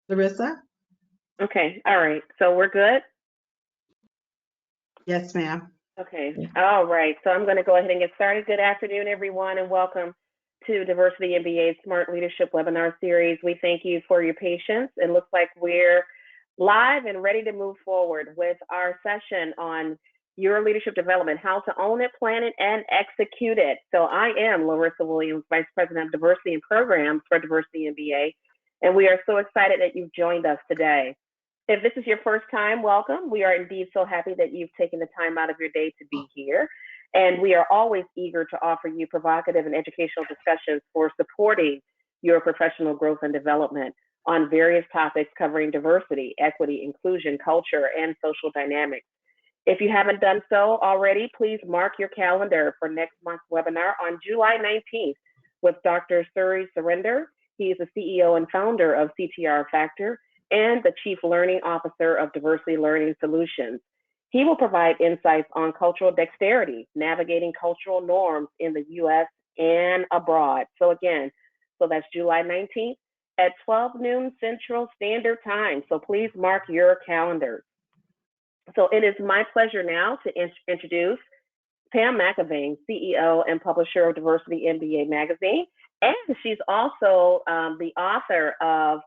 Larissa? Okay, all right. So we're good? Yes, ma'am. Okay, all right. So I'm going to go ahead and get started. Good afternoon, everyone, and welcome to Diversity MBA's Smart Leadership Webinar Series. We thank you for your patience. It looks like we're live and ready to move forward with our session on your leadership development, how to own it, plan it, and execute it. So I am Larissa Williams, Vice President of Diversity and Programs for Diversity MBA, and we are so excited that you've joined us today. If this is your first time, welcome. We are indeed so happy that you've taken the time out of your day to be here. And we are always eager to offer you provocative and educational discussions for supporting your professional growth and development on various topics covering diversity, equity, inclusion, culture, and social dynamics. If you haven't done so already, please mark your calendar for next month's webinar on July 19th with Dr. Suri Surrender. He is the CEO and founder of CTR Factor and the Chief Learning Officer of Diversity Learning Solutions. He will provide insights on cultural dexterity, navigating cultural norms in the U.S. and abroad. So that's July 19th at 12 noon Central Standard Time. So please mark your calendars. So it is my pleasure now to introduce Pam McAveen, CEO and publisher of Diversity MBA magazine. And she's also the author of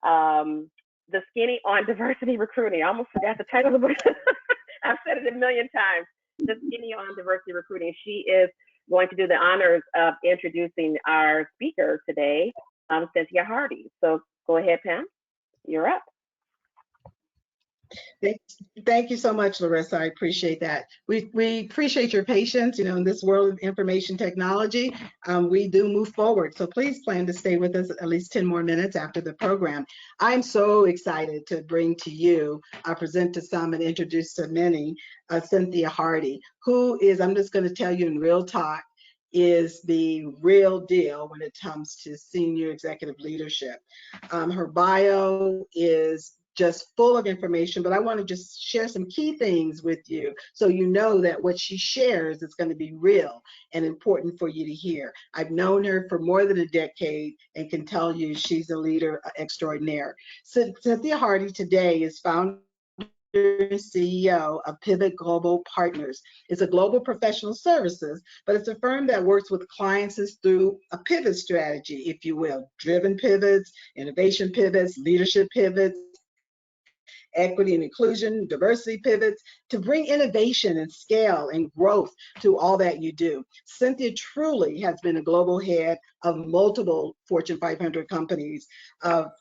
The Skinny on Diversity Recruiting. I almost forgot the title of the book. I've said it a million times. The Skinny on Diversity Recruiting. She is going to do the honors of introducing our speaker today, Cynthia Hardy. So go ahead, Pam. You're up. Thank you so much, Larissa. I appreciate that. We appreciate your patience. You know, in this world of information technology, we do move forward. So please plan to stay with us at least 10 more minutes after the program. I'm so excited to bring to you, present to some and introduce to many, Cynthia Hardy, who is, I'm just going to tell you in real talk, is the real deal when it comes to senior executive leadership. Her bio is just full of information, but I want to just share some key things with you so you know that what she shares is going to be real and important for you to hear. I've known her for more than a decade and can tell you she's a leader extraordinaire. Cynthia Hardy today is founder and CEO of Pivot Global Partners. It's a global professional services, but it's a firm that works with clients through a pivot strategy, if you will, driven pivots, innovation pivots, leadership pivots, equity and inclusion, diversity pivots, to bring innovation and scale and growth to all that you do. Cynthia truly has been a global head of multiple Fortune 500 companies,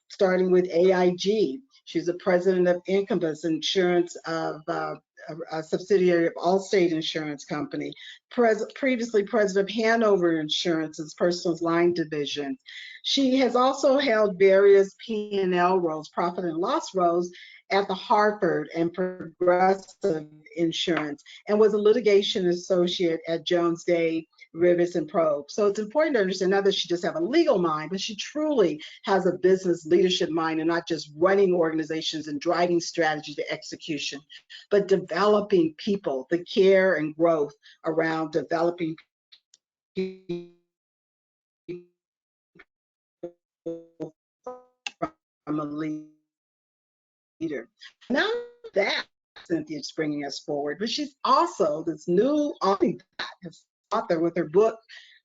starting with AIG. She's the president of Incubus Insurance, of a subsidiary of Allstate Insurance Company, previously president of Hanover Insurance's personal line division. She has also held various P&L roles, profit and loss roles, at the Hartford and Progressive Insurance, and was a litigation associate at Jones Day, Rivers and Probe. So it's important to understand not that she just have a legal mind, but she truly has a business leadership mind and not just running organizations and driving strategy to execution, but developing people, the care and growth around developing people from a leader. Now that Cynthia's bringing us forward, but she's also this new author with her book,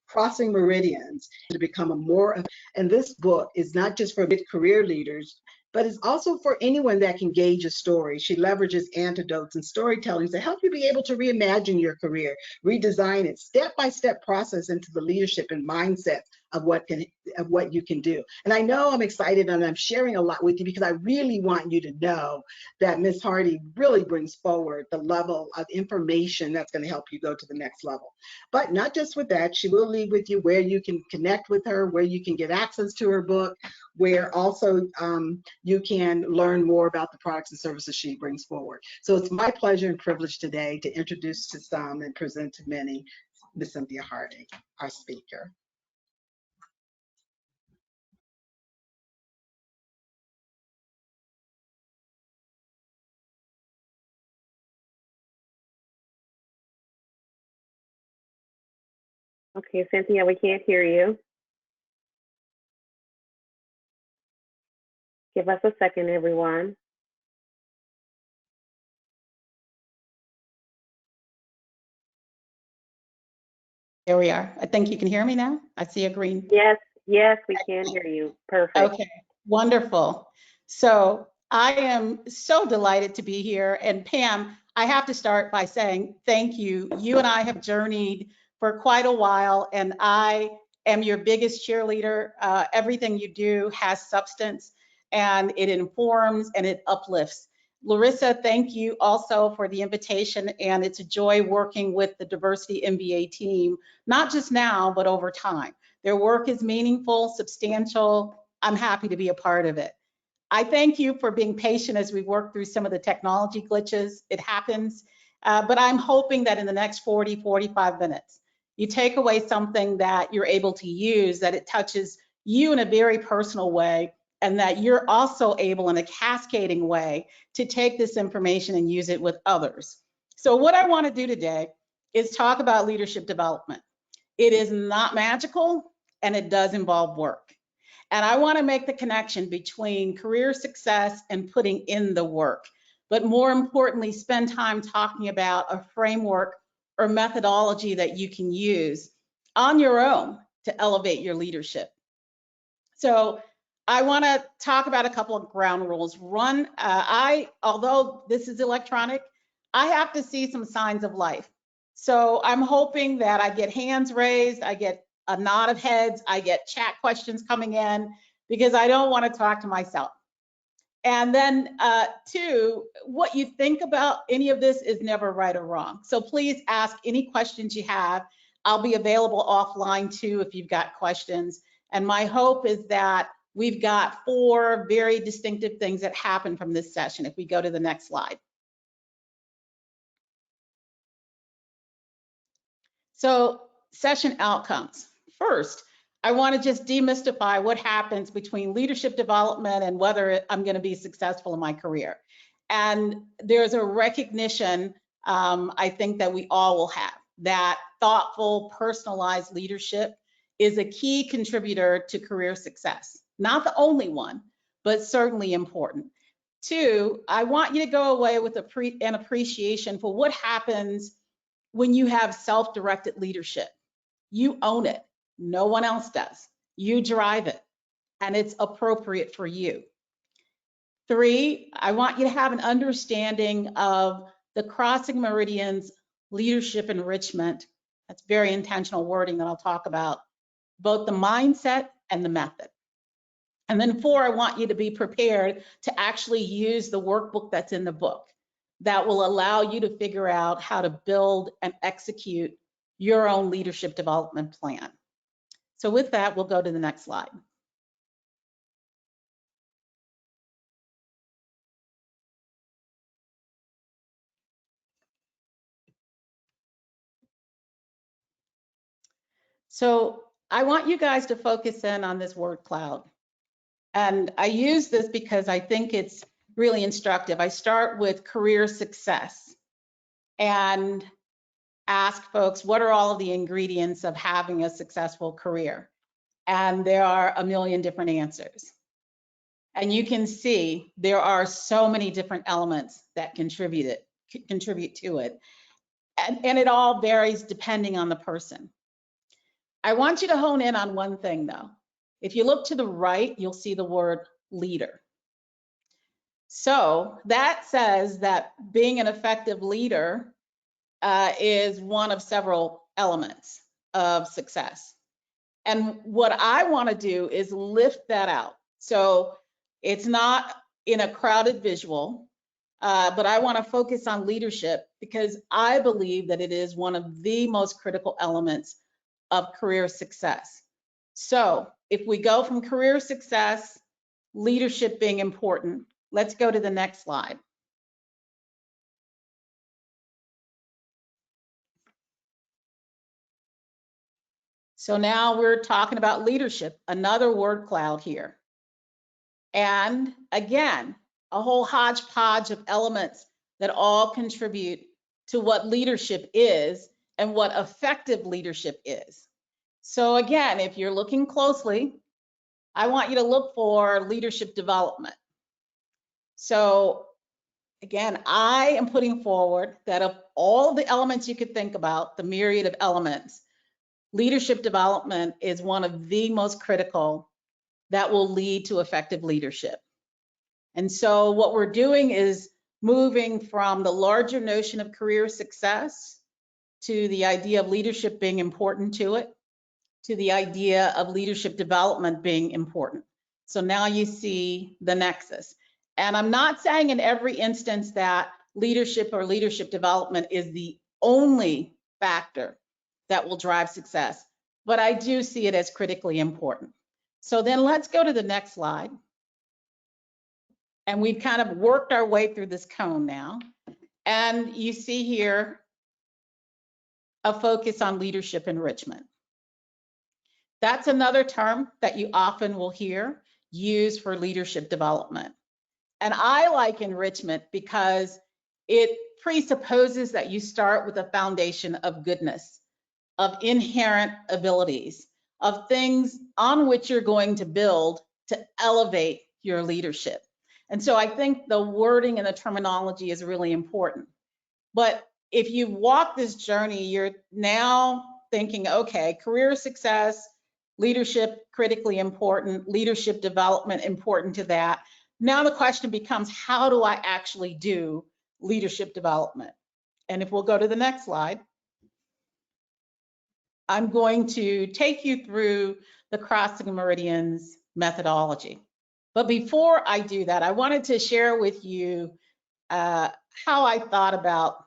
Crossing Meridians, to become a more, and this book is not just for mid-career leaders, but it's also for anyone that can gauge a story. She leverages antidotes and storytelling to help you be able to reimagine your career, redesign it, step-by-step process into the leadership and mindset of what you can do. And I know I'm excited and I'm sharing a lot with you because I really want you to know that Ms. Hardy really brings forward the level of information that's going to help you go to the next level. But not just with that, she will leave with you where you can connect with her, where you can get access to her book, where also you can learn more about the products and services she brings forward. So it's my pleasure and privilege today to introduce to some and present to many Ms. Cynthia Hardy, our speaker. Okay, Cynthia, we can't hear you. Give us a second, everyone. There we are. I think you can hear me now. I see a green. Yes, yes, we can hear you. Perfect. Okay, wonderful. So I am so delighted to be here. And Pam, I have to start by saying thank you. You and I have journeyed for quite a while, and I am your biggest cheerleader. Everything you do has substance, and it informs and it uplifts. Larissa, thank you also for the invitation, and it's a joy working with the Diversity MBA team, not just now, but over time. Their work is meaningful, substantial. I'm happy to be a part of it. I thank you for being patient as we work through some of the technology glitches. It happens, but I'm hoping that in the next 40, 45 minutes, you take away something that you're able to use, that it touches you in a very personal way, and that you're also able in a cascading way to take this information and use it with others. So what I want to do today is talk about leadership development. It is not magical, and it does involve work. And I want to make the connection between career success and putting in the work. But more importantly, spend time talking about a framework or methodology that you can use on your own to elevate your leadership. So I want to talk about a couple of ground rules. One, although this is electronic, I have to see some signs of life. So I'm hoping that I get hands raised, I get a nod of heads, I get chat questions coming in, because I don't want to talk to myself. And then two, what you think about any of this is never right or wrong. So please ask any questions you have. I'll be available offline too if you've got questions. And my hope is that we've got 4 very distinctive things that happen from this session. If we go to the next slide. So session outcomes. First, I want to just demystify what happens between leadership development and whether I'm going to be successful in my career. And there's a recognition, I think, that we all will have, that thoughtful, personalized leadership is a key contributor to career success. Not the only one, but certainly important. 2, I want you to go away with an appreciation for what happens when you have self-directed leadership. You own it. No one else does. You drive it, and it's appropriate for you. 3, I want you to have an understanding of the Crossing Meridian's leadership enrichment. That's very intentional wording that I'll talk about, both the mindset and the method. And then 4, I want you to be prepared to actually use the workbook that's in the book that will allow you to figure out how to build and execute your own leadership development plan. So with that, we'll go to the next slide. So I want you guys to focus in on this word cloud. And I use this because I think it's really instructive. I start with career success and ask folks, what are all of the ingredients of having a successful career? And there are a million different answers. And you can see there are so many different elements that contribute to it. And it all varies depending on the person. I want you to hone in on one thing though. If you look to the right, you'll see the word leader. So that says that being an effective leader is one of several elements of success. And what I want to do is lift that out. So it's not in a crowded visual, but I want to focus on leadership because I believe that it is one of the most critical elements of career success. So if we go from career success, leadership being important, let's go to the next slide. So now we're talking about leadership, another word cloud here. And again, a whole hodgepodge of elements that all contribute to what leadership is and what effective leadership is. So again, if you're looking closely, I want you to look for leadership development. So again, I am putting forward that of all the elements you could think about, the myriad of elements, leadership development is one of the most critical that will lead to effective leadership. And so what we're doing is moving from the larger notion of career success to the idea of leadership being important to it, to the idea of leadership development being important. So now you see the nexus. And I'm not saying in every instance that leadership or leadership development is the only factor that will drive success, but I do see it as critically important. So then let's go to the next slide. And we've kind of worked our way through this cone now. And you see here a focus on leadership enrichment. That's another term that you often will hear used for leadership development. And I like enrichment because it presupposes that you start with a foundation of goodness, of inherent abilities, of things on which you're going to build to elevate your leadership. And so I think the wording and the terminology is really important. But if you walk this journey, you're now thinking, okay, career success, leadership critically important, leadership development important to that. Now the question becomes, how do I actually do leadership development? And if we'll go to the next slide, I'm going to take you through the Crossing Meridians methodology. But before I do that, I wanted to share with you how I thought about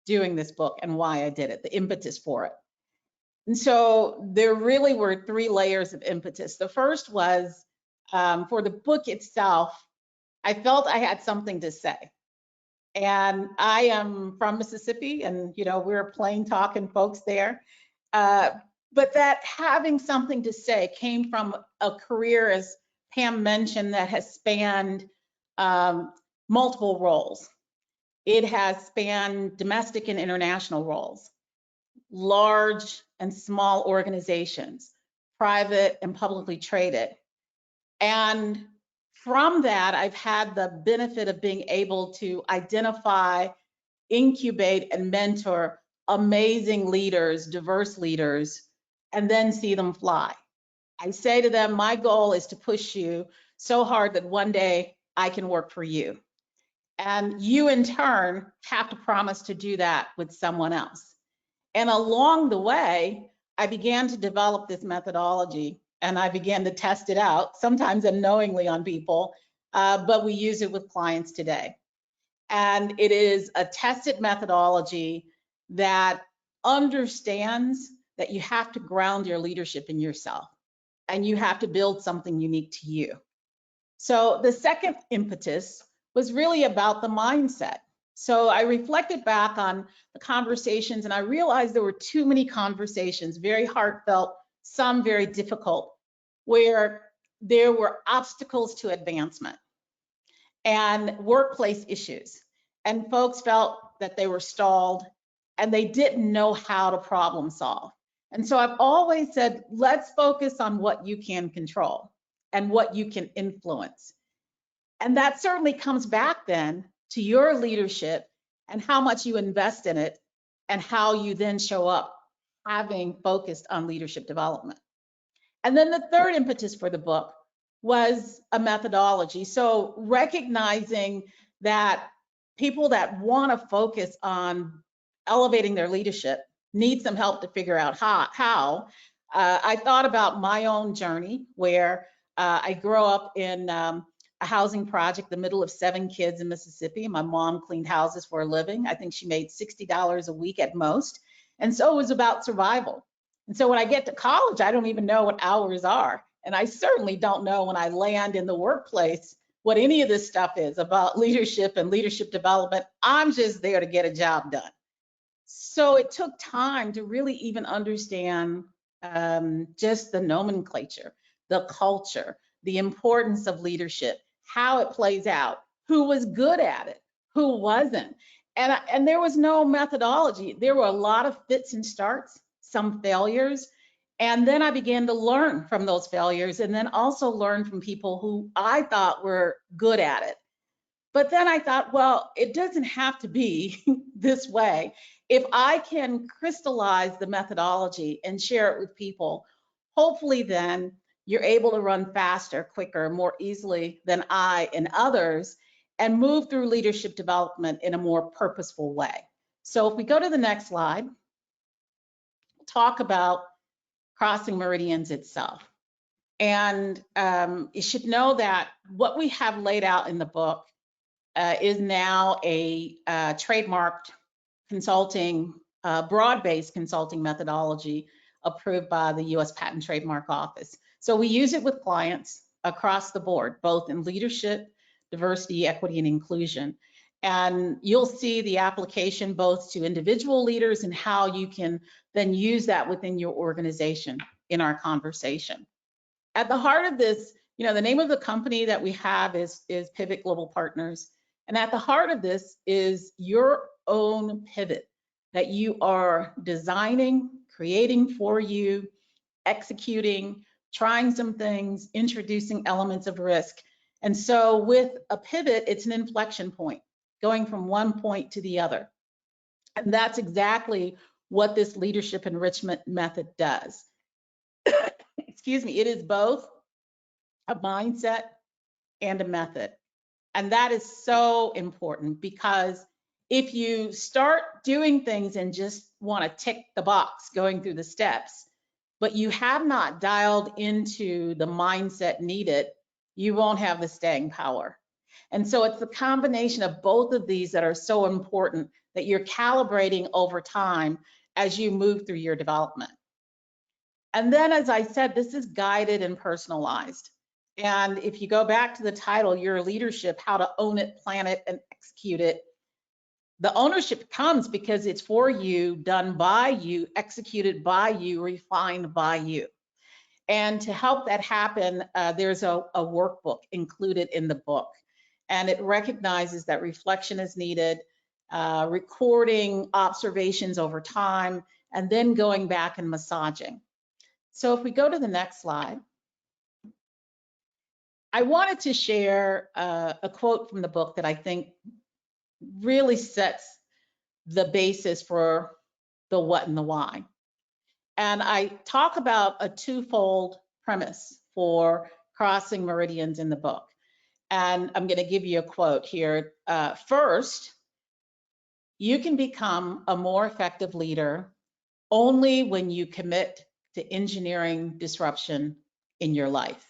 doing this book and why I did it, the impetus for it. And so there really were 3 layers of impetus. The first was for the book itself, I felt I had something to say. And I am from Mississippi, and we're plain talking folks there. But that having something to say came from a career, as Pam mentioned, that has spanned multiple roles. It has spanned domestic and international roles, large and small organizations, private and publicly traded. And from that, I've had the benefit of being able to identify, incubate, and mentor amazing leaders, diverse leaders, and then see them fly. I say to them, my goal is to push you so hard that one day I can work for you. And you in turn have to promise to do that with someone else. And along the way, I began to develop this methodology and I began to test it out, sometimes unknowingly on people, but we use it with clients today. And it is a tested methodology that understands that you have to ground your leadership in yourself and you have to build something unique to you. So the second impetus was really about the mindset. So I reflected back on the conversations and I realized there were too many conversations, very heartfelt, some very difficult, where there were obstacles to advancement and workplace issues. And folks felt that they were stalled and they didn't know how to problem solve. And so I've always said, let's focus on what you can control and what you can influence. And that certainly comes back then to your leadership and how much you invest in it and how you then show up having focused on leadership development. And then the third impetus for the book was a methodology. So recognizing that people that want to focus on elevating their leadership need some help to figure out how. I thought about my own journey where I grew up in a housing project, the middle of 7 kids in Mississippi. My mom cleaned houses for a living. I think she made $60 a week at most. And so it was about survival. And so when I get to college, I don't even know what hours are. And I certainly don't know when I land in the workplace what any of this stuff is about leadership and leadership development. I'm just there to get a job done. So it took time to really even understand just the nomenclature, the culture, the importance of leadership, how it plays out, who was good at it, who wasn't. And there was no methodology. There were a lot of fits and starts, some failures. And then I began to learn from those failures and then also learn from people who I thought were good at it. But then I thought, well, it doesn't have to be this way. If I can crystallize the methodology and share it with people, hopefully then you're able to run faster, quicker, more easily than I and others, and move through leadership development in a more purposeful way. So if we go to the next slide, we'll talk about crossing meridians itself. And you should know that what we have laid out in the book is now a trademarked consulting, broad-based consulting methodology approved by the US Patent and Trademark Office. So we use it with clients across the board, both in leadership, diversity, equity, and inclusion. And you'll see the application both to individual leaders and how you can then use that within your organization in our conversation. At the heart of this, you know, the name of the company that we have is Pivot Global Partners. And at the heart of this is your own pivot that you are designing, creating for you, executing, trying some things, introducing elements of risk. And so with a pivot, it's an inflection point, going from one point to the other. And that's exactly what this leadership enrichment method does. Excuse me, it is both a mindset and a method. And that is so important, because if you start doing things and just want to tick the box going through the steps, but you have not dialed into the mindset needed, you won't have the staying power. And so it's the combination of both of these that are so important, that you're calibrating over time as you move through your development. And then, as I said, this is guided and personalized. And if you go back to the title, Your Leadership, How to Own It, Plan It, and Execute It, the ownership comes because it's for you, done by you, executed by you, refined by you. And to help that happen, there's a workbook included in the book. And it recognizes that reflection is needed, recording observations over time, and then going back and massaging. So if we go to the next slide, I wanted to share a quote from the book that I think really sets the basis for the what and the why. And I talk about a twofold premise for crossing meridians in the book. And I'm going to give you a quote here. First, you can become a more effective leader only when you commit to engineering disruption in your life.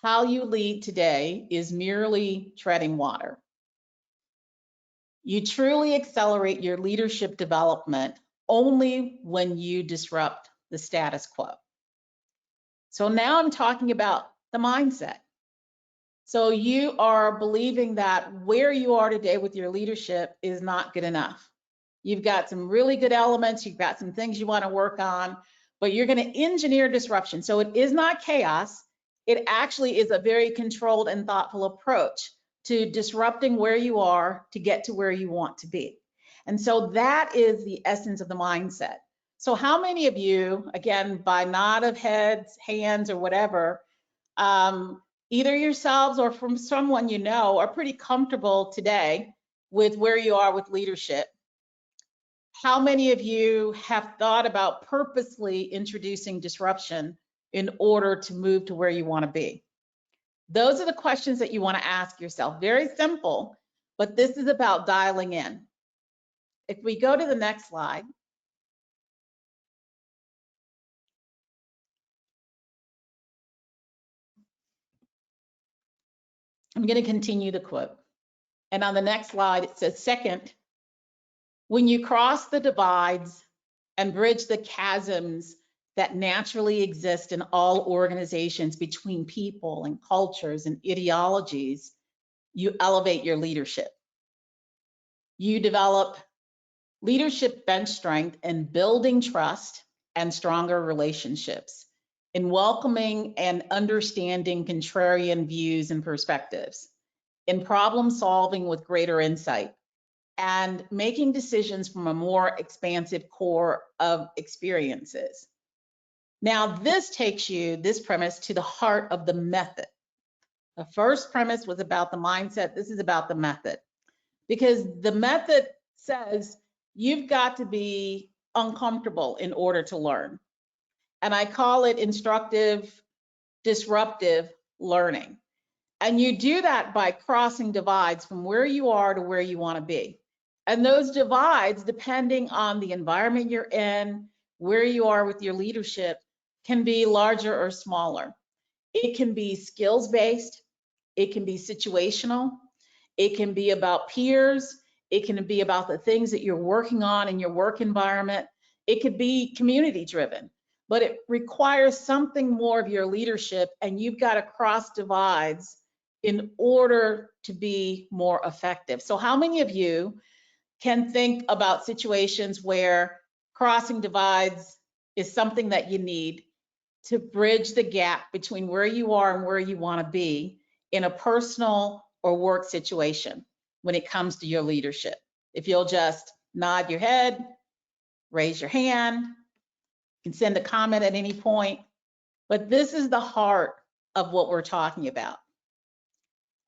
How you lead today is merely treading water. You truly accelerate your leadership development only when you disrupt the status quo. So now I'm talking about the mindset. So you are believing that where you are today with your leadership is not good enough. You've got some really good elements, you've got some things you want to work on, but you're going to engineer disruption. So it is not chaos. It actually is a very controlled and thoughtful approach to disrupting where you are to get to where you want to be. And so that is the essence of the mindset. So how many of you, again, by nod of heads, hands, or whatever, either yourselves or from someone you know, are pretty comfortable today with where you are with leadership? How many of you have thought about purposely introducing disruption in order to move to where you want to be? Those are the questions that you want to ask yourself. Very simple, but this is about dialing in. If we go to the next slide. I'm going to continue the quote. And on the next slide, it says, second, when you cross the divides and bridge the chasms that naturally exist in all organizations between people and cultures and ideologies, you elevate your leadership. You develop leadership bench strength in building trust and stronger relationships, in welcoming and understanding contrarian views and perspectives, in problem solving with greater insight, and making decisions from a more expansive core of experiences. Now, this takes you, this premise, to the heart of the method. The first premise was about the mindset. This is about the method, because the method says you've got to be uncomfortable in order to learn. And I call it instructive, disruptive learning. And you do that by crossing divides from where you are to where you want to be. And those divides, depending on the environment you're in, where you are with your leadership, can be larger or smaller. It can be skills-based, it can be situational, it can be about peers, it can be about the things that you're working on in your work environment, it could be community-driven, but it requires something more of your leadership, and you've got to cross divides in order to be more effective. So how many of you can think about situations where crossing divides is something that you need to bridge the gap between where you are and where you want to be in a personal or work situation when it comes to your leadership? If you'll just nod your head, raise your hand, you can send a comment at any point, but this is the heart of what we're talking about.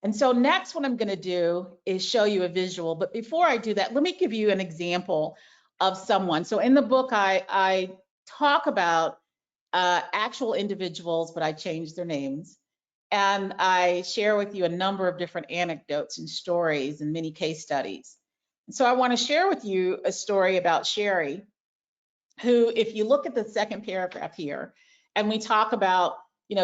And so next, what I'm going to do is show you a visual. But before I do that, let me give you an example of someone. So in the book, I talk about actual individuals, but I changed their names. And I share with you a number of different anecdotes and stories and many case studies. And so I want to share with you a story about Sherry, who, if you look at the second paragraph here, and we talk about,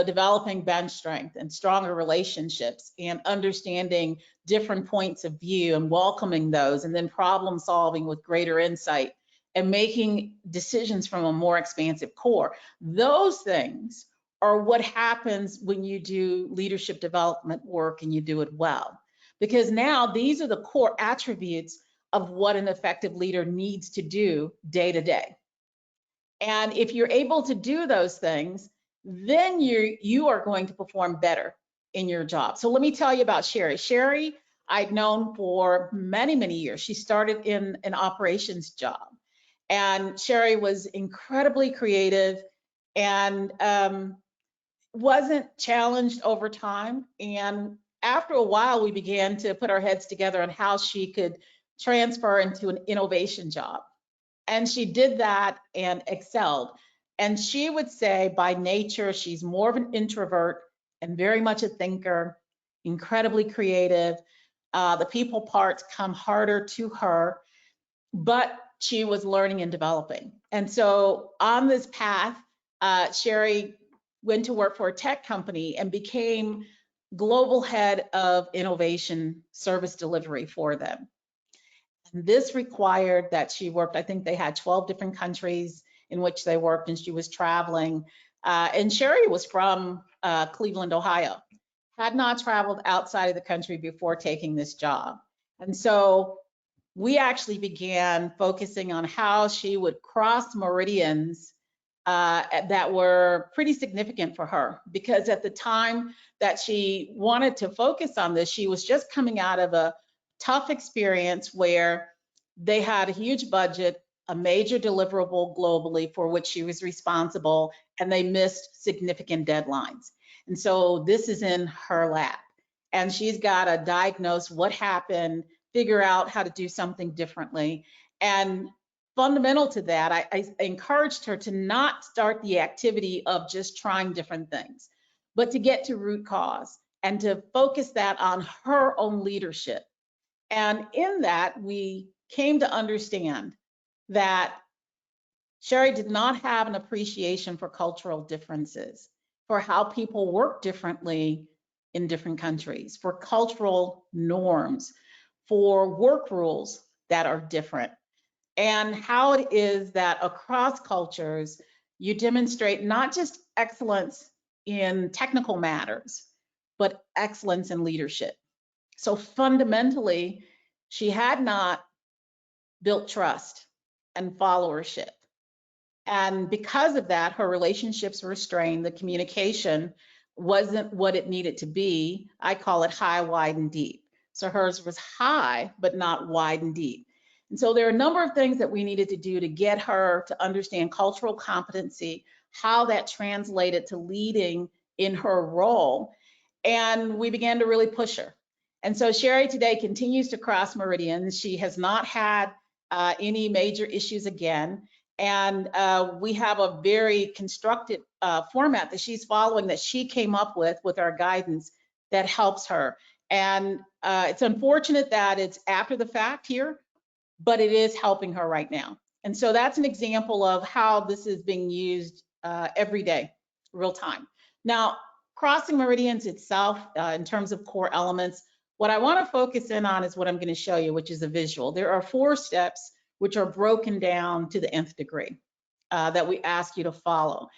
developing bench strength and stronger relationships and understanding different points of view and welcoming those, and then problem solving with greater insight and making decisions from a more expansive core. Those things are what happens when you do leadership development work and you do it well. Because now these are the core attributes of what an effective leader needs to do day to day. And if you're able to do those things, then you are going to perform better in your job. So let me tell you about Sherry. Sherry, I'd known for many, many years. She started in an operations job. And Sherry was incredibly creative and wasn't challenged over time. And after a while, we began to put our heads together on how she could transfer into an innovation job. And she did that and excelled. And she would say by nature, she's more of an introvert and very much a thinker, incredibly creative. The people parts come harder to her, but she was learning and developing. And so on this path, Sherry went to work for a tech company and became global head of innovation service delivery for them. And this required that she worked, I think they had 12 different countries in which they worked, and she was traveling. And Sherry was from Cleveland, Ohio, had not traveled outside of the country before taking this job. And so we actually began focusing on how she would cross meridians that were pretty significant for her, because at the time that she wanted to focus on this, she was just coming out of a tough experience where they had a huge budget, a major deliverable globally for which she was responsible, and they missed significant deadlines. And so this is in her lap, and she's got to diagnose what happened, figure out how to do something differently. And fundamental to that, I encouraged her to not start the activity of just trying different things, but to get to root cause and to focus that on her own leadership. And in that, we came to understand that Sherry did not have an appreciation for cultural differences, for how people work differently in different countries, for cultural norms, for work rules that are different, and how it is that across cultures, you demonstrate not just excellence in technical matters, but excellence in leadership. So fundamentally, she had not built trust and followership. And because of that, her relationships were strained. The communication wasn't what it needed to be. I call it high, wide, and deep. So hers was high, but not wide and deep. And so there are a number of things that we needed to do to get her to understand cultural competency, how that translated to leading in her role. And we began to really push her. And so Sherry today continues to cross meridians. She has not had any major issues again. And we have a very constructed format that she's following, that she came up with our guidance, that helps her. And it's unfortunate that it's after the fact here, but it is helping her right now. And so that's an example of how this is being used every day, real time. Now, crossing meridians itself, in terms of core elements, what I want to focus in on is what I'm going to show you, which is a visual. There are 4 steps which are broken down to the nth degree that we ask you to follow.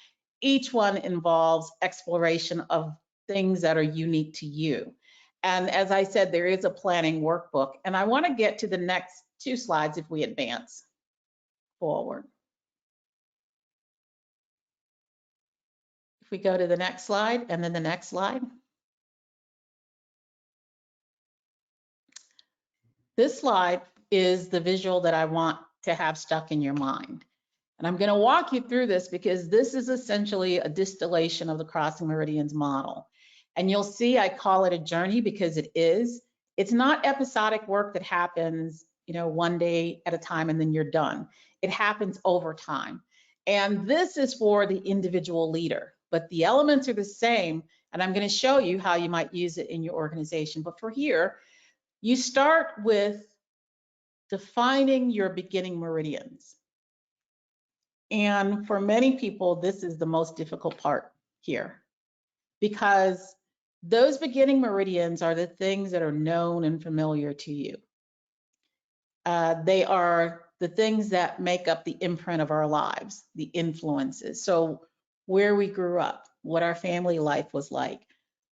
Each one involves exploration of things that are unique to you. And as I said, there is a planning workbook. And I want to get to the next 2 slides if we advance forward. If we go to the next slide and then the next slide. This slide is the visual that I want to have stuck in your mind. And I'm going to walk you through this because this is essentially a distillation of the crossing meridians model. And you'll see I call it a journey because it is. It's not episodic work that happens, one day at a time and then you're done. It happens over time. And this is for the individual leader, but the elements are the same. And I'm going to show you how you might use it in your organization. But for here, you start with defining your beginning meridians. And for many people, this is the most difficult part here, because those beginning meridians are the things that are known and familiar to you. They are the things that make up the imprint of our lives, the influences. So where we grew up, what our family life was like,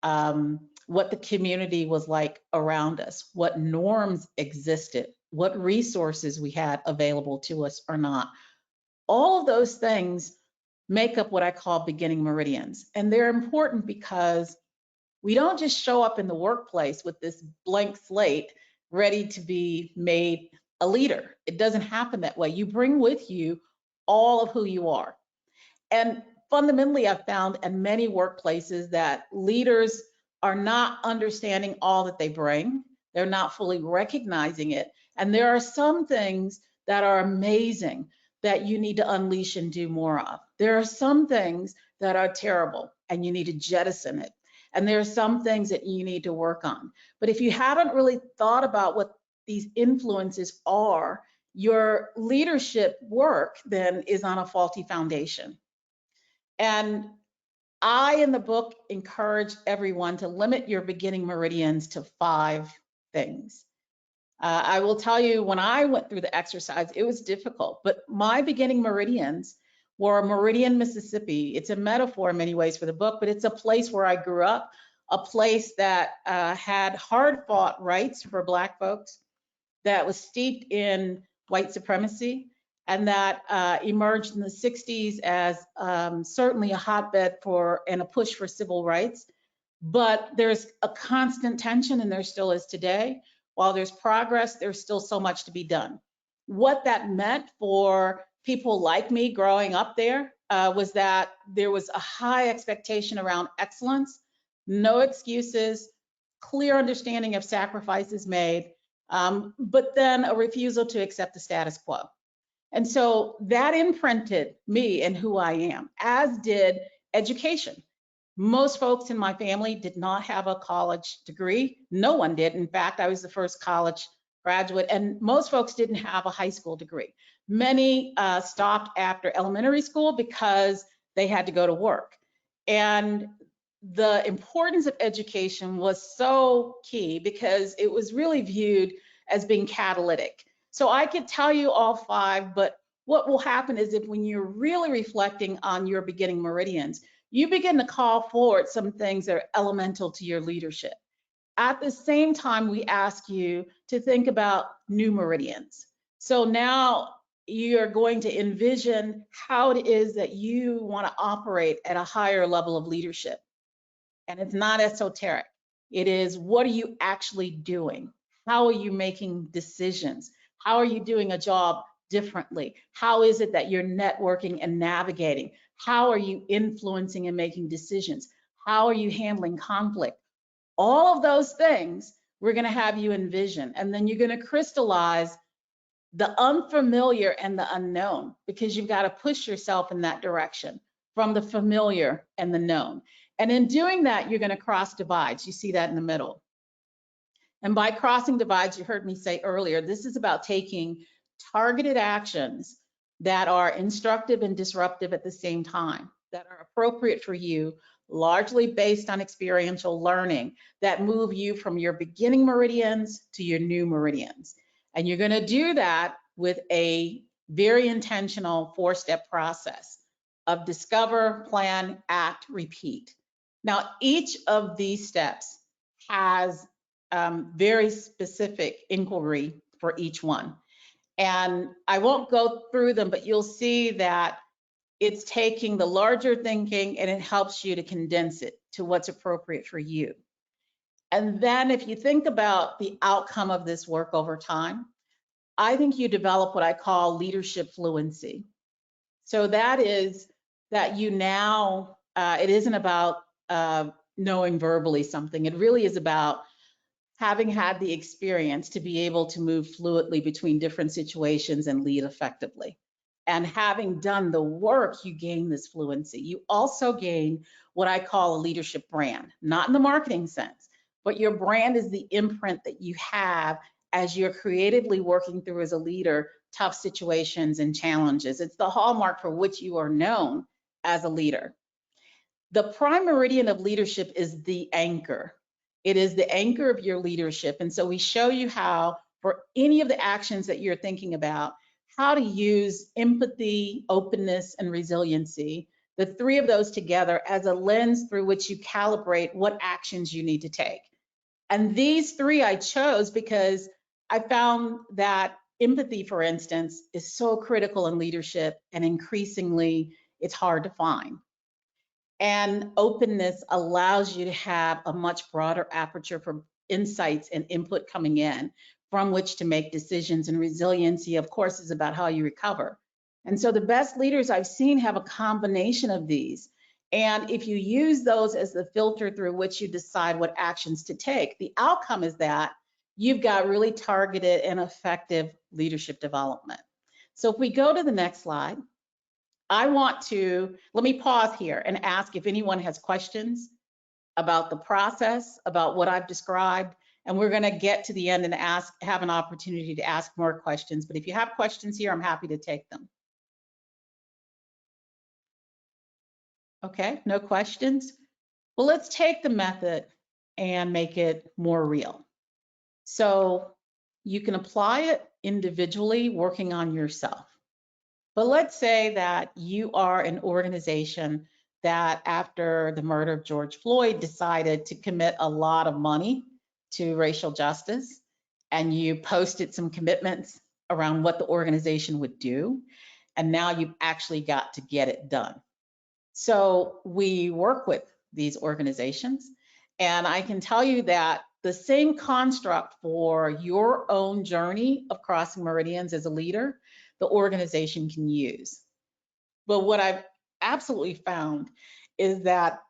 what the community was like around us, what norms existed, what resources we had available to us or not. All of those things make up what I call beginning meridians. And they're important because we don't just show up in the workplace with this blank slate ready to be made a leader. It doesn't happen that way. You bring with you all of who you are. And fundamentally, I've found in many workplaces that leaders are not understanding all that they bring. They're not fully recognizing it. And there are some things that are amazing that you need to unleash and do more of. There are some things that are terrible and you need to jettison it. And there are some things that you need to work on. But if you haven't really thought about what these influences are, your leadership work then is on a faulty foundation. And I, in the book, encourage everyone to limit your beginning meridians to 5 things. I will tell you, when I went through the exercise, it was difficult, but my beginning meridians were Meridian, Mississippi. It's a metaphor in many ways for the book, but it's a place where I grew up, a place that had hard-fought rights for Black folks, that was steeped in white supremacy, and that emerged in the 60s as certainly a hotbed for and a push for civil rights. But there's a constant tension, and there still is today. While there's progress, there's still so much to be done. What that meant for people like me growing up there was that there was a high expectation around excellence, no excuses, clear understanding of sacrifices made, but then a refusal to accept the status quo. And so that imprinted me and who I am, as did education. Most folks in my family did not have a college degree. No one did. In fact, I was the first college graduate, and most folks didn't have a high school degree. Many stopped after elementary school because they had to go to work. And the importance of education was so key because it was really viewed as being catalytic. So I could tell you all 5, but what will happen is if when you're really reflecting on your beginning meridians, you begin to call forward some things that are elemental to your leadership. At the same time, we ask you to think about new meridians. So now you're going to envision how it is that you want to operate at a higher level of leadership. And it's not esoteric. It is, what are you actually doing? How are you making decisions? How are you doing a job differently? How is it that you're networking and navigating? How are you influencing and making decisions? How are you handling conflict? All of those things we're going to have you envision, and then you're going to crystallize the unfamiliar and the unknown, because you've got to push yourself in that direction from the familiar and the known. And in doing that, you're going to cross divides. You see that in the middle. And by crossing divides, you heard me say earlier, this is about taking targeted actions that are instructive and disruptive at the same time, that are appropriate for you, largely based on experiential learning, that move you from your beginning meridians to your new meridians. And you're going to do that with a very intentional 4-step process of discover, plan, act, repeat. Now, each of these steps has very specific inquiry for each one. And I won't go through them, but you'll see that it's taking the larger thinking and it helps you to condense it to what's appropriate for you. And then if you think about the outcome of this work over time, I think you develop what I call leadership fluency. So that is that you now, it isn't about knowing verbally something. It really is about having had the experience to be able to move fluidly between different situations and lead effectively. And having done the work, you gain this fluency. You also gain what I call a leadership brand, not in the marketing sense, but your brand is the imprint that you have as you're creatively working through as a leader tough situations and challenges. It's the hallmark for which you are known as a leader. The prime meridian of leadership is the anchor. It is the anchor of your leadership. And so we show you how, for any of the actions that you're thinking about, how to use empathy, openness, and resiliency, the three of those together as a lens through which you calibrate what actions you need to take. And these three I chose because I found that empathy, for instance, is so critical in leadership, and increasingly it's hard to find. And openness allows you to have a much broader aperture for insights and input coming in from which to make decisions. And resiliency, of course, is about how you recover. And so the best leaders I've seen have a combination of these. And if you use those as the filter through which you decide what actions to take, the outcome is that you've got really targeted and effective leadership development. So if we go to the next slide, let me pause here and ask if anyone has questions about the process, about what I've described, and we're going to get to the end and have an opportunity to ask more questions. But if you have questions here, I'm happy to take them. Okay, no questions? Well, let's take the method and make it more real. So you can apply it individually, working on yourself. But let's say that you are an organization that, after the murder of George Floyd, decided to commit a lot of money to racial justice, and you posted some commitments around what the organization would do, and now you've actually got to get it done. So we work with these organizations, and I can tell you that the same construct for your own journey of crossing meridians as a leader, the organization can use. But what I've absolutely found is that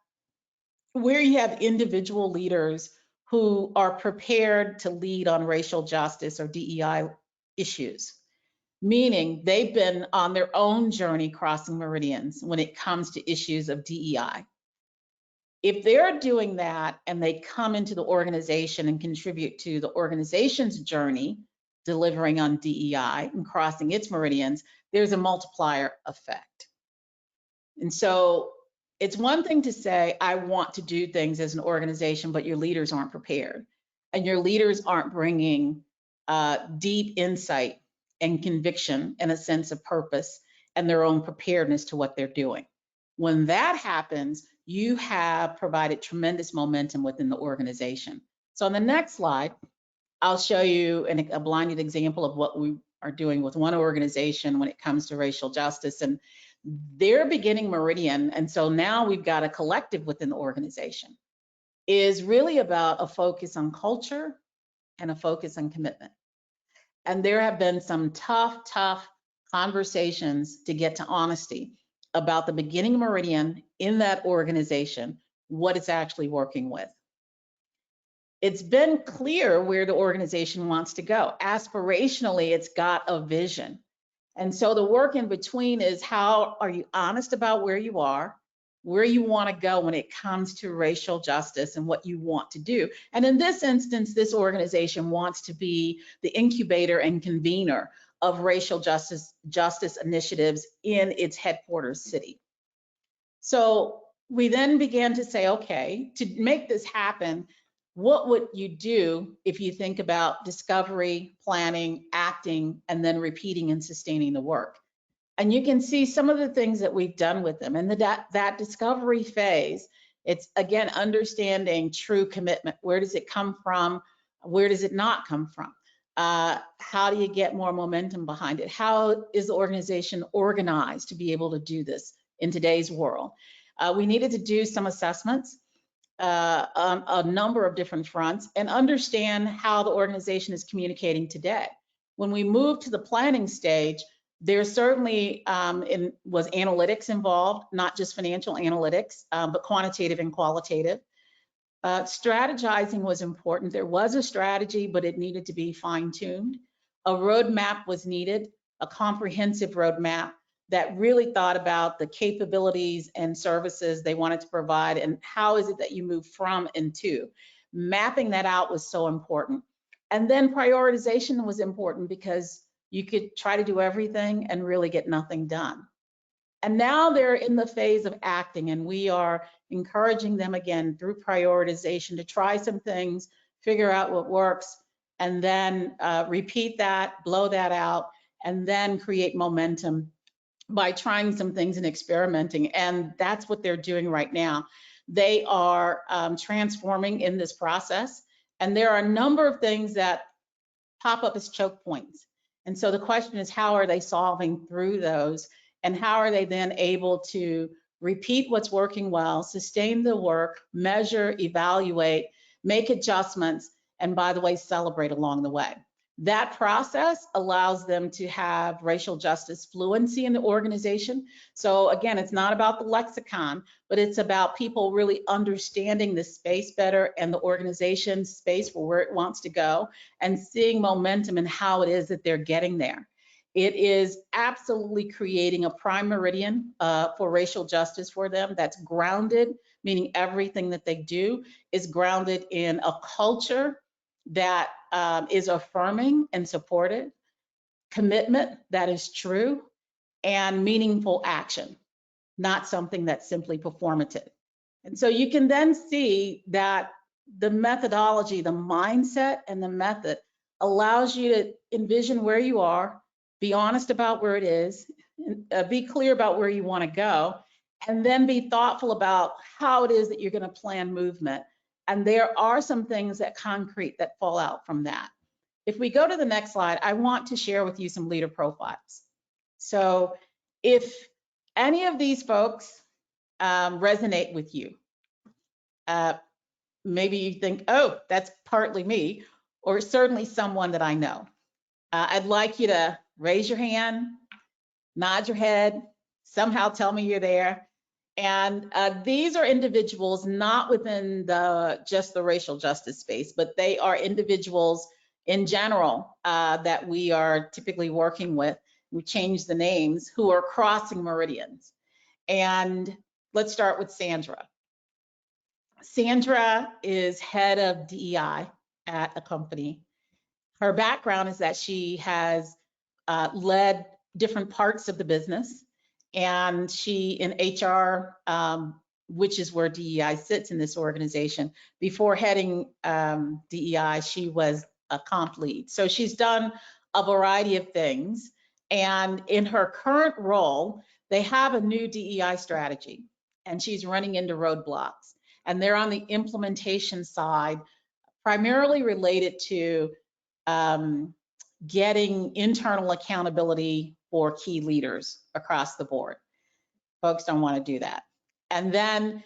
where you have individual leaders who are prepared to lead on racial justice or DEI issues, meaning they've been on their own journey crossing meridians when it comes to issues of DEI. If they're doing that and they come into the organization and contribute to the organization's journey delivering on DEI and crossing its meridians, there's a multiplier effect. And so it's one thing to say, I want to do things as an organization, but your leaders aren't prepared, and your leaders aren't bringing deep insight and conviction and a sense of purpose and their own preparedness to what they're doing. When that happens, you have provided tremendous momentum within the organization. So on the next slide, I'll show you a blinded example of what we are doing with one organization when it comes to racial justice and their beginning meridian. And so now we've got a collective within the organization, is really about a focus on culture and a focus on commitment. And there have been some tough conversations to get to honesty about the beginning meridian in that organization, what it's actually working with. It's been clear where the organization wants to go. Aspirationally, it's got a vision. And so the work in between is, how are you honest about where you are, where you want to go when it comes to racial justice and what you want to do. And in this instance, this organization wants to be the incubator and convener of racial justice initiatives in its headquarters city. So we then began to say, okay, to make this happen, what would you do if you think about discovery, planning, acting, and then repeating and sustaining the work? And you can see some of the things that we've done with them. And that discovery phase, it's again, understanding true commitment. Where does it come from? Where does it not come from? How do you get more momentum behind it? How is the organization organized to be able to do this in today's world? We needed to do some assessments on a number of different fronts and understand how the organization is communicating today. When we moved to the planning stage, there certainly was analytics involved, not just financial analytics, but quantitative and qualitative. Strategizing was important. There was a strategy, but it needed to be fine-tuned. A roadmap was needed, a comprehensive roadmap that really thought about the capabilities and services they wanted to provide and how is it that you move from and to. Mapping that out was so important. And then prioritization was important because you could try to do everything and really get nothing done. And now they're in the phase of acting, and we are encouraging them again through prioritization to try some things, figure out what works, and then repeat that, blow that out, and then create momentum by trying some things and experimenting. And that's what they're doing right now. They are transforming in this process. And there are a number of things that pop up as choke points. And so the question is, how are they solving through those? And how are they then able to repeat what's working well, sustain the work, measure, evaluate, make adjustments, and by the way, celebrate along the way? That process allows them to have racial justice fluency in the organization. So again, it's not about the lexicon, but it's about people really understanding the space better and the organization's space for where it wants to go and seeing momentum in how it is that they're getting there. It is absolutely creating a prime meridian for racial justice for them that's grounded, meaning everything that they do is grounded in a culture that is affirming and supportive, commitment that is true, and meaningful action, not something that's simply performative. And so you can then see that the methodology, the mindset, and the method allows you to envision where you are, be honest about where it is, be clear about where you want to go, and then be thoughtful about how it is that you're going to plan movement. And there are some things that concrete that fall out from that. If we go to the next slide, I want to share with you some leader profiles. So if any of these folks resonate with you, maybe you think, oh, that's partly me, or certainly someone that I know. I'd like you to raise your hand, nod your head, somehow tell me you're there. And these are individuals not within just the racial justice space, but they are individuals in general that we are typically working with. We changed the names, who are crossing meridians. And let's start with Sandra. Sandra is head of DEI at a company. Her background is that she has led different parts of the business, and she in HR, which is where DEI sits in this organization. Before heading DEI, she was a comp lead. So she's done a variety of things. And in her current role, they have a new DEI strategy, and she's running into roadblocks. And they're on the implementation side, primarily related to getting internal accountability for key leaders across the board. Folks don't want to do that. And then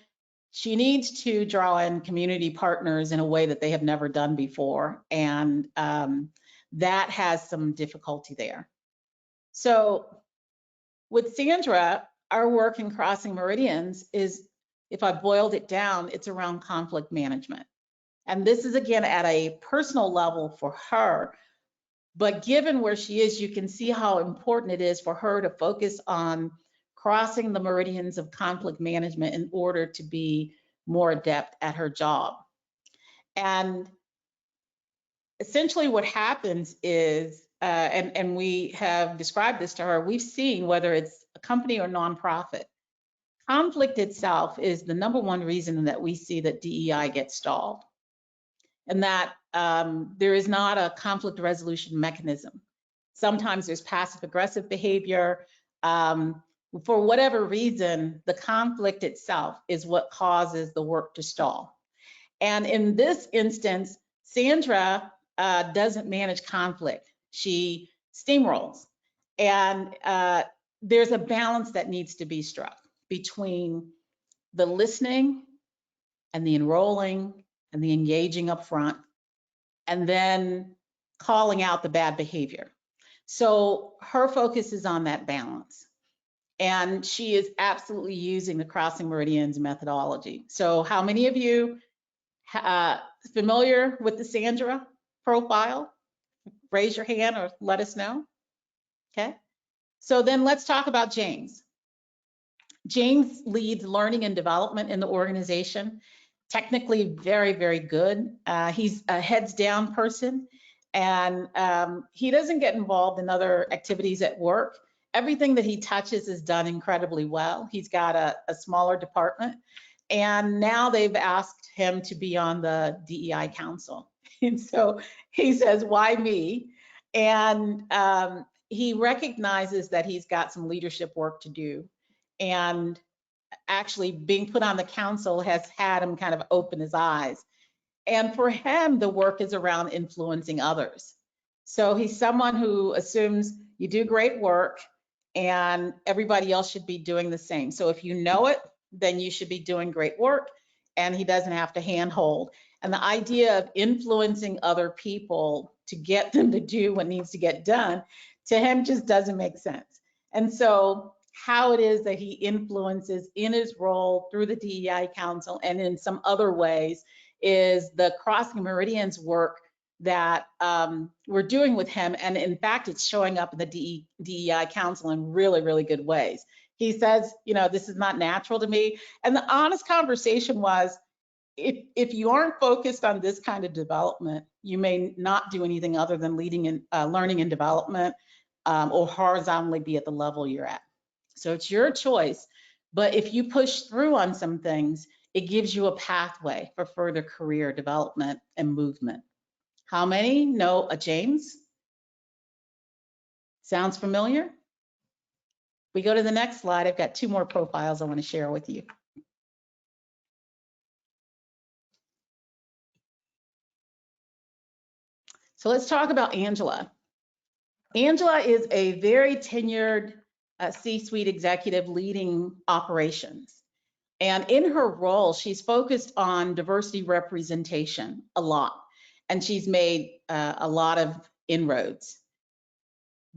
she needs to draw in community partners in a way that they have never done before. And that has some difficulty there. So with Sandra, our work in Crossing Meridians is, if I boiled it down, it's around conflict management. And this is again at a personal level for her. But given where she is, you can see how important it is for her to focus on crossing the meridians of conflict management in order to be more adept at her job. And essentially what happens is, and we have described this to her, we've seen whether it's a company or nonprofit, conflict itself is the number one reason that we see that DEI gets stalled, and that there is not a conflict resolution mechanism. Sometimes there's passive aggressive behavior. For whatever reason, the conflict itself is what causes the work to stall. And in this instance, Sandra doesn't manage conflict. She steamrolls. And there's a balance that needs to be struck between the listening and the enrolling and the engaging up front, and then calling out the bad behavior. So her focus is on that balance. And she is absolutely using the crossing meridians methodology. So how many of you familiar with the Sandra profile? Raise your hand or let us know. Okay. So then let's talk about James. James leads learning and development in the organization. Technically very, very good. He's a heads down person, and he doesn't get involved in other activities at work. Everything that he touches is done incredibly well. He's got a smaller department, and now they've asked him to be on the DEI council. And so he says, why me? And he recognizes that he's got some leadership work to do. And actually being put on the council has had him kind of open his eyes. And for him, the work is around influencing others. So he's someone who assumes you do great work and everybody else should be doing the same. So if you know it, then you should be doing great work, and he doesn't have to handhold. And the idea of influencing other people to get them to do what needs to get done, to him just doesn't make sense. And so how it is that he influences in his role through the DEI Council and in some other ways is the crossing meridians work that we're doing with him. And in fact, it's showing up in the DEI Council in really, really good ways. He says, you know, this is not natural to me. And the honest conversation was, if you aren't focused on this kind of development, you may not do anything other than leading in learning and development or horizontally be at the level you're at. So it's your choice. But if you push through on some things, it gives you a pathway for further career development and movement. How many know a James? Sounds familiar? We go to the next slide. I've got two more profiles I want to share with you. So let's talk about Angela. Angela is a very tenured C-suite executive leading operations. And in her role, she's focused on diversity representation a lot. And she's made a lot of inroads.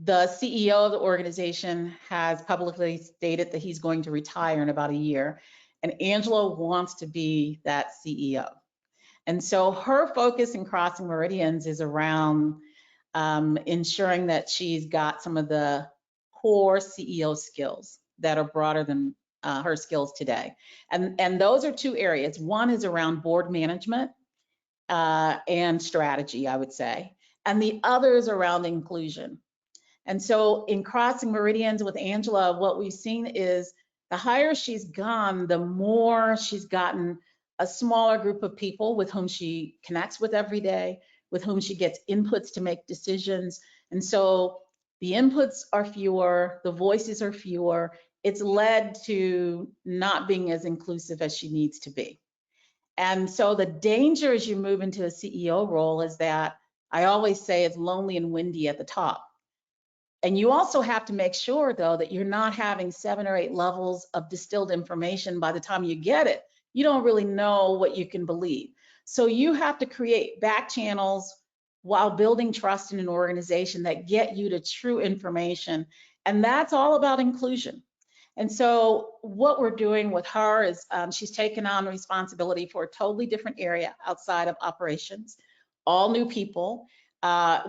The CEO of the organization has publicly stated that he's going to retire in about a year. And Angela wants to be that CEO. And so her focus in Crossing Meridians is around ensuring that she's got some of the core CEO skills that are broader than her skills today. And those are two areas. One is around board management and strategy, I would say. And the other is around inclusion. And so in Crossing Meridians with Angela, what we've seen is the higher she's gone, the more she's gotten a smaller group of people with whom she connects with every day, with whom she gets inputs to make decisions. And so the inputs are fewer, the voices are fewer. It's led to not being as inclusive as she needs to be. And so the danger as you move into a CEO role is that I always say it's lonely and windy at the top. And you also have to make sure, though, that you're not having 7 or 8 levels of distilled information. By the time you get it, you don't really know what you can believe. So you have to create back channels while building trust in an organization that get you to true information. And that's all about inclusion. And so what we're doing with her is she's taken on responsibility for a totally different area outside of operations, all new people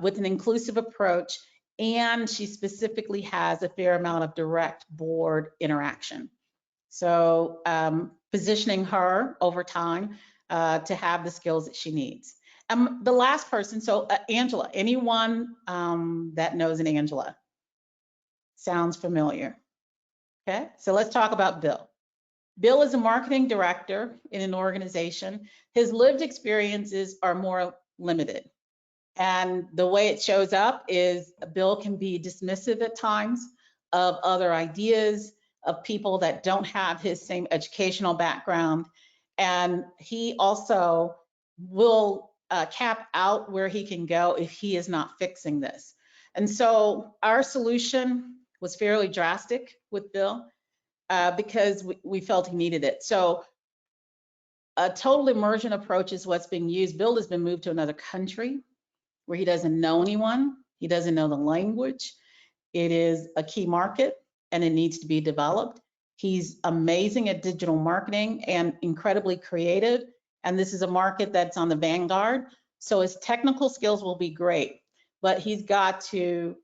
with an inclusive approach, and she specifically has a fair amount of direct board interaction. So positioning her over time to have the skills that she needs. The last person, so Angela, anyone that knows an Angela? Sounds familiar. Okay, so let's talk about Bill. Bill is a marketing director in an organization. His lived experiences are more limited. And the way it shows up is Bill can be dismissive at times of other ideas, of people that don't have his same educational background. And he also will cap out where he can go if he is not fixing this. And so our solution was fairly drastic with Bill because we felt he needed it. So a total immersion approach is what's being used. Bill has been moved to another country where he doesn't know anyone. He doesn't know the language. It is a key market and it needs to be developed. He's amazing at digital marketing and incredibly creative. And this is a market that's on the vanguard. So his technical skills will be great, but he's got to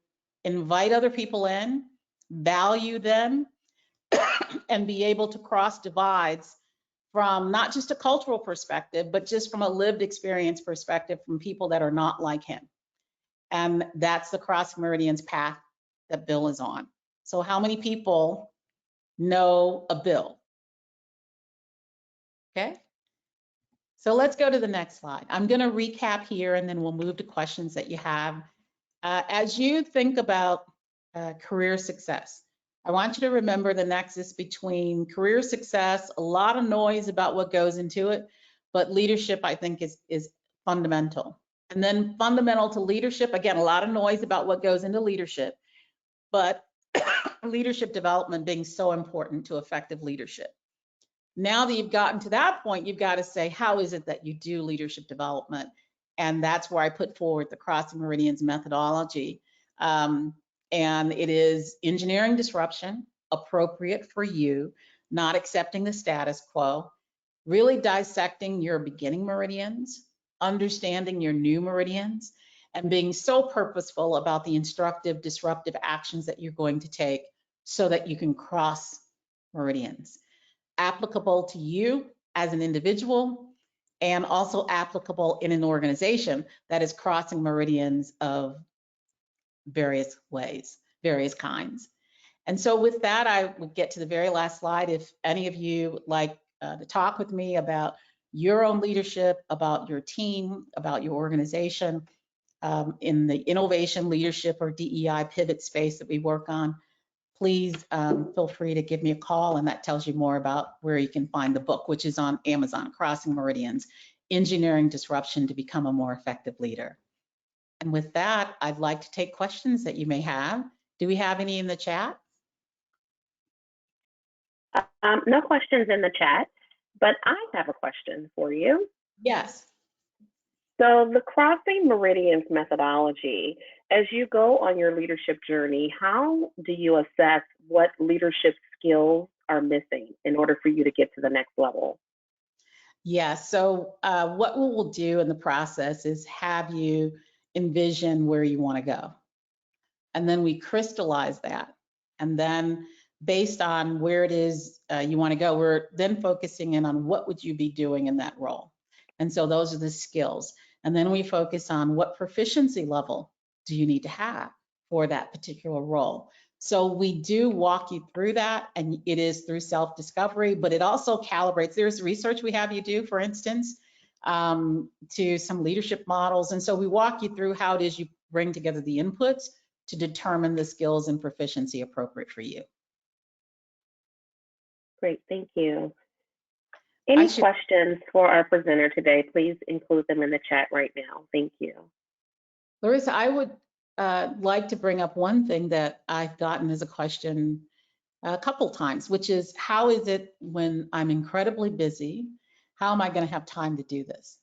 invite other people in, value them, and be able to cross divides from not just a cultural perspective, but just from a lived experience perspective from people that are not like him. And that's the Cross Meridians path that Bill is on. So how many people know a Bill? Okay. So let's go to the next slide. I'm going to recap here and then we'll move to questions that you have. As you think about career success, I want you to remember the nexus between career success, a lot of noise about what goes into it, but leadership, I think, is fundamental. And then fundamental to leadership, again, a lot of noise about what goes into leadership, but leadership development being so important to effective leadership. Now that you've gotten to that point, you've got to say, how is it that you do leadership development? And that's where I put forward the Crossing Meridians methodology. And it is engineering disruption, appropriate for you, not accepting the status quo, really dissecting your beginning meridians, understanding your new meridians, and being so purposeful about the instructive, disruptive actions that you're going to take so that you can cross meridians. Applicable to you as an individual and also applicable in an organization that is crossing meridians of various ways, various kinds. And so with that, I would get to the very last slide. If any of you would like to talk with me about your own leadership, about your team, about your organization, in the innovation, leadership, or DEI pivot space that we work on, please feel free to give me a call, and that tells you more about where you can find the book, which is on Amazon, Crossing Meridians, Engineering Disruption to Become a More Effective Leader. And with that, I'd like to take questions that you may have. Do we have any in the chat? No questions in the chat, but I have a question for you. Yes. So the Crossing Meridians methodology, as you go on your leadership journey, how do you assess what leadership skills are missing in order for you to get to the next level? Yeah, so what we will do in the process is have you envision where you want to go. And then we crystallize that. And then based on where it is you want to go, we're then focusing in on what would you be doing in that role. And so those are the skills. And then we focus on what proficiency level do you need to have for that particular role. So we do walk you through that, and it is through self-discovery, but it also calibrates. There's research we have you do, for instance, to some leadership models. And so we walk you through how it is you bring together the inputs to determine the skills and proficiency appropriate for you. Great, thank you. Any questions for our presenter today? Please include them in the chat right now. Thank you. Larissa, I would like to bring up one thing that I've gotten as a question a couple times, which is how is it when I'm incredibly busy, how am I going to have time to do this?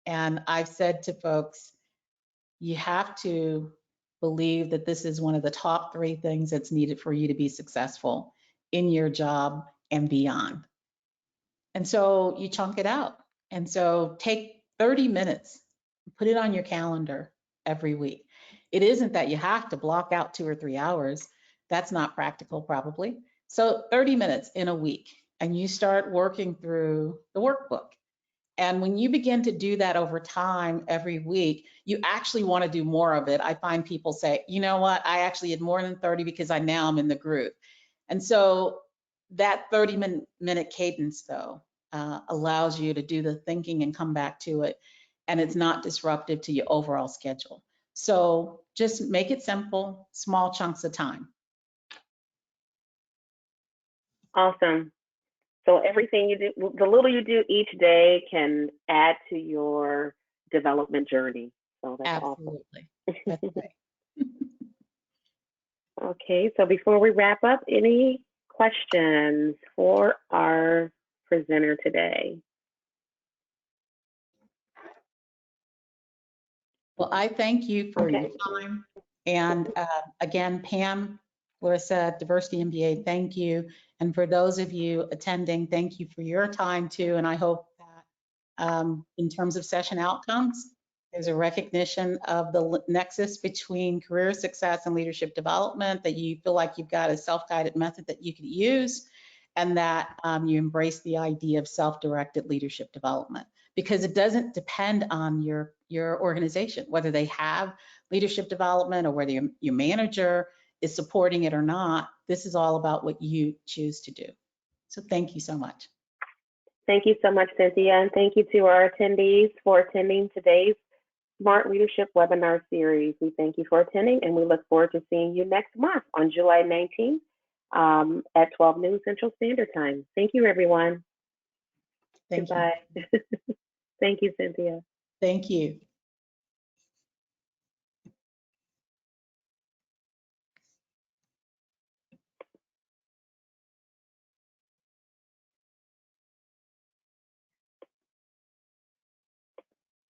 And I've said to folks, you have to believe that this is one of the top 3 things that's needed for you to be successful in your job and beyond. And so you chunk it out. And so take 30 minutes, put it on your calendar every week. It isn't that you have to block out 2 or 3 hours. That's not practical, probably. So 30 minutes in a week, and you start working through the workbook. And when you begin to do that over time, every week, you actually want to do more of it. I find people say, you know what, I actually had more than 30 because I'm in the groove. And so that 30-minute cadence, though, allows you to do the thinking and come back to it. And it's not disruptive to your overall schedule. So just make it simple, small chunks of time. Awesome. So everything you do, the little you do each day can add to your development journey. So that's Absolutely. That's right. Okay, so before we wrap up, any questions for our presenter today? Well, I thank you for your time. And again, Pam, Larissa, Diversity MBA, thank you. And for those of you attending, thank you for your time too. And I hope that in terms of session outcomes, there's a recognition of the nexus between career success and leadership development, that you feel like you've got a self-guided method that you could use, and that you embrace the idea of self-directed leadership development, because it doesn't depend on your organization, whether they have leadership development or whether your manager is supporting it or not. This is all about what you choose to do. So thank you so much. Thank you so much, Cynthia, and thank you to our attendees for attending today's Smart Leadership webinar series. We thank you for attending, and we look forward to seeing you next month on July 19th at 12 noon Central Standard Time. Thank you, everyone. Thank Goodbye. you. Thank you, Cynthia. Thank you.